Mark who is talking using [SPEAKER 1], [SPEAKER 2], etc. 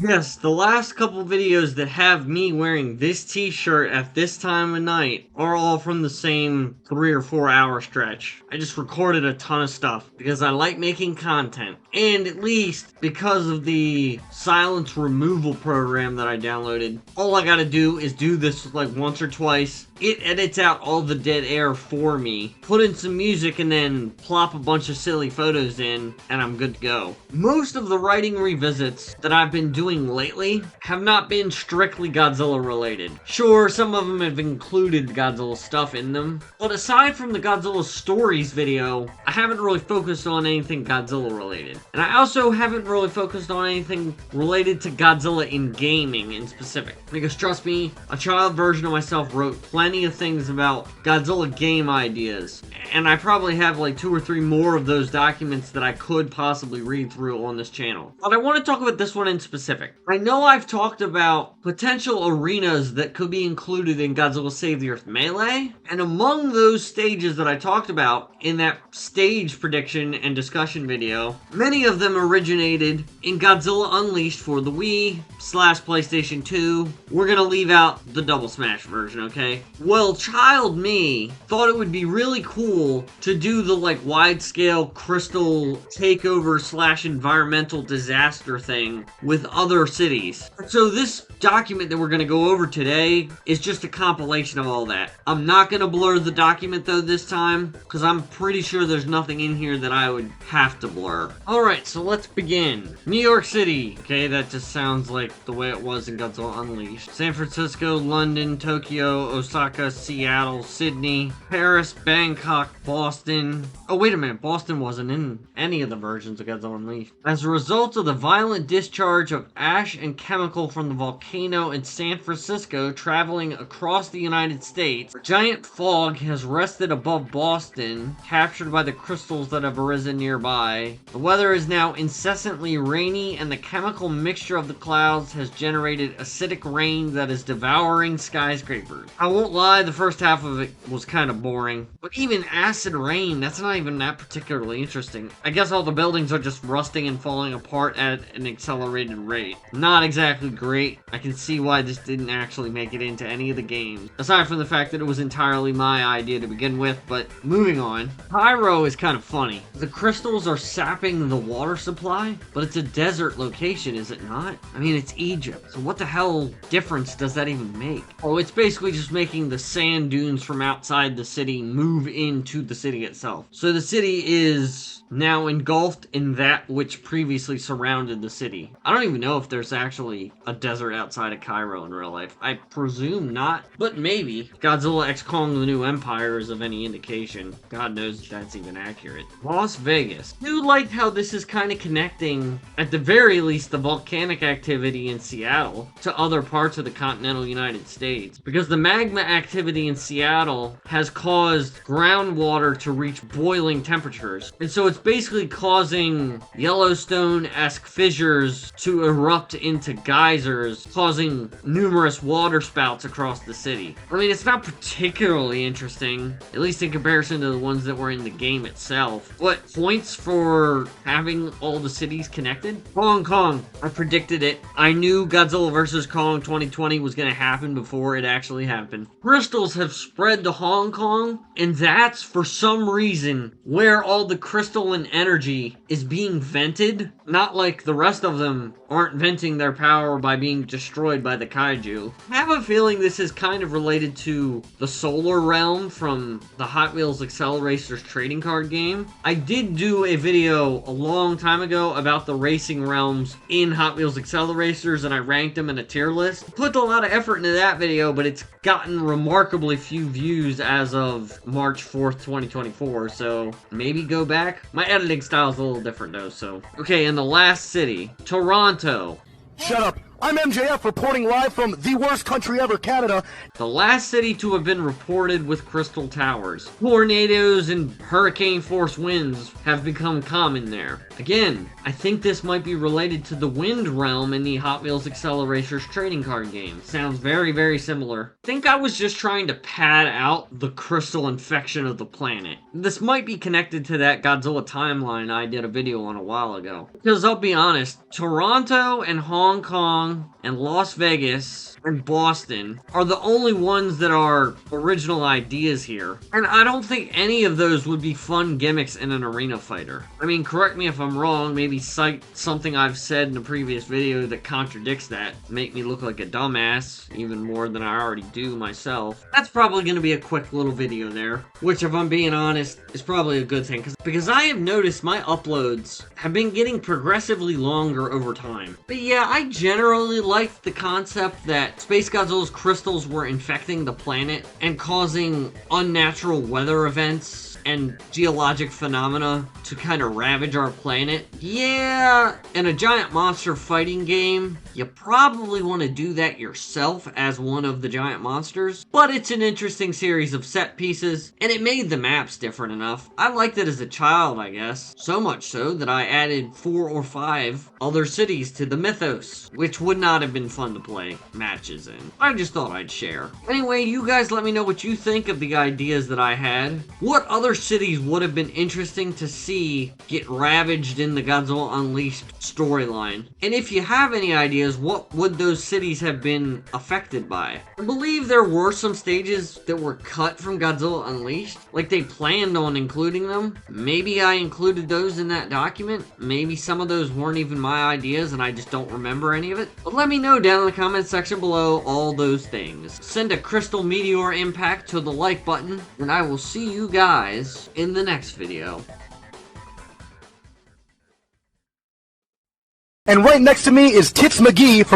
[SPEAKER 1] Yes, the last couple videos that have me wearing this t-shirt at this time of night are all from the same 3 or 4 hour stretch. I just recorded a ton of stuff because I like making content. And at least because of the silence removal program that I downloaded, all I gotta do is do this like once or twice. It edits out all the dead air for me, put in some music, and then plop a bunch of silly photos in, and I'm good to go. Most of the writing revisits that I've been doing lately have not been strictly Godzilla related. Sure, some of them have included Godzilla stuff in them, but aside from the Godzilla Stories video, I haven't really focused on anything Godzilla related. And I also haven't really focused on anything related to Godzilla in gaming in specific. Because trust me, a child version of myself wrote plenty of things about Godzilla game ideas, and I probably have like 2 or 3 more of those documents that I could possibly read through on this channel. But I want to talk about this one in specific. I know I've talked about potential arenas that could be included in Godzilla Save the Earth Melee, and among those stages that I talked about in that stage prediction and discussion video, many of them originated in Godzilla Unleashed for the Wii/PlayStation 2. We're gonna leave out the Double Smash version, okay? Well, child me thought it would be really cool to do the like wide-scale crystal takeover/environmental disaster thing with other cities. So this document that we're going to go over today is just a compilation of all that. I'm not going to blur the document though this time, because I'm pretty sure there's nothing in here that I would have to blur. Alright, so let's begin. New York City. Okay, that just sounds like the way it was in Godzilla Unleashed. San Francisco, London, Tokyo, Osaka, Seattle, Sydney, Paris, Bangkok, Boston. Oh, wait a minute. Boston wasn't in any of the versions of Godzilla Unleashed. As a result of the violent discharge of ash and chemical from the volcano in San Francisco traveling across the United States, a giant fog has rested above Boston, captured by the crystals that have arisen nearby. The weather is now incessantly rainy, and the chemical mixture of the clouds has generated acidic rain that is devouring skyscrapers. I won't lie, the first half of it was kind of boring. But even acid rain, that's not even that particularly interesting. I guess all the buildings are just rusting and falling apart at an accelerated rate. Not exactly great. I can see why this didn't actually make it into any of the games. Aside from the fact that it was entirely my idea to begin with, but moving on. Cairo is kind of funny. The crystals are sapping the water supply, but it's a desert location, is it not? I mean, it's Egypt, so what the hell difference does that even make? Oh, it's basically just making the sand dunes from outside the city move into the city itself. So the city is now engulfed in that which previously surrounded the city. I don't even know if there's actually a desert outside of Cairo in real life. I presume not, but maybe. Godzilla X Kong the New Empire is of any indication. God knows if that's even accurate. Las Vegas. I do like how this is kind of connecting, at the very least, the volcanic activity in Seattle to other parts of the continental United States. Because the magma activity in Seattle has caused groundwater to reach boiling temperatures. And so it's basically causing Yellowstone-esque fissures to erupt into geysers, causing numerous water spouts across the city. I mean, it's not particularly interesting, at least in comparison to the ones that were in the game itself. What, points for having all the cities connected? Hong Kong. I predicted it. I knew Godzilla vs. Kong 2020 was going to happen before it actually happened. Crystals have spread to Hong Kong, and that's, for some reason, where all the crystal and energy is being vented. Not like the rest of them aren't venting their power by being destroyed by the kaiju. I have a feeling this is kind of related to the solar realm from the Hot Wheels Acceleracers trading card game. I did do a video a long time ago about the racing realms in Hot Wheels Acceleracers, and I ranked them in a tier list. Put a lot of effort into that video, but it's gotten remarkably few views as of March 4th, 2024, so maybe go back. My editing style is a little different though, so. Okay, and the last city, Toronto.
[SPEAKER 2] Shut up. I'm MJF reporting live from the worst country ever, Canada.
[SPEAKER 1] The last city to have been reported with crystal towers. Tornadoes and hurricane force winds have become common there. Again, I think this might be related to the Wind Realm in the Hot Wheels Accelerators trading card game. Sounds very, very similar. I think I was just trying to pad out the crystal infection of the planet. This might be connected to that Godzilla timeline I did a video on a while ago. Because I'll be honest, Toronto and Hong Kong and Las Vegas and Boston are the only ones that are original ideas here. And I don't think any of those would be fun gimmicks in an arena fighter. I mean, correct me if I'm wrong, maybe cite something I've said in a previous video that contradicts that. Make me look like a dumbass, even more than I already do myself. That's probably going to be a quick little video there, which if I'm being honest, is probably a good thing. Because I have noticed my uploads have been getting progressively longer over time. But yeah, I generally liked the concept that Space Godzilla's crystals were infecting the planet and causing unnatural weather events and geologic phenomena to kind of ravage our planet. Yeah, in a giant monster fighting game, you probably want to do that yourself as one of the giant monsters, but it's an interesting series of set pieces, and it made the maps different enough. I liked it as a child, I guess. So much so that I added 4 or 5 other cities to the mythos, which would not have been fun to play matches in. I just thought I'd share. Anyway, you guys let me know what you think of the ideas that I had. What other cities would have been interesting to see get ravaged in the Godzilla Unleashed storyline? And if you have any ideas, what would those cities have been affected by? I believe there were some stages that were cut from Godzilla Unleashed, like they planned on including them. Maybe I included those in that document. Maybe some of those weren't even my ideas and I just don't remember any of it. But let me know down in the comment section below all those things. Send a crystal meteor impact to the like button, and I will see you guys in the next video.
[SPEAKER 2] And right next to me is Tits McGee from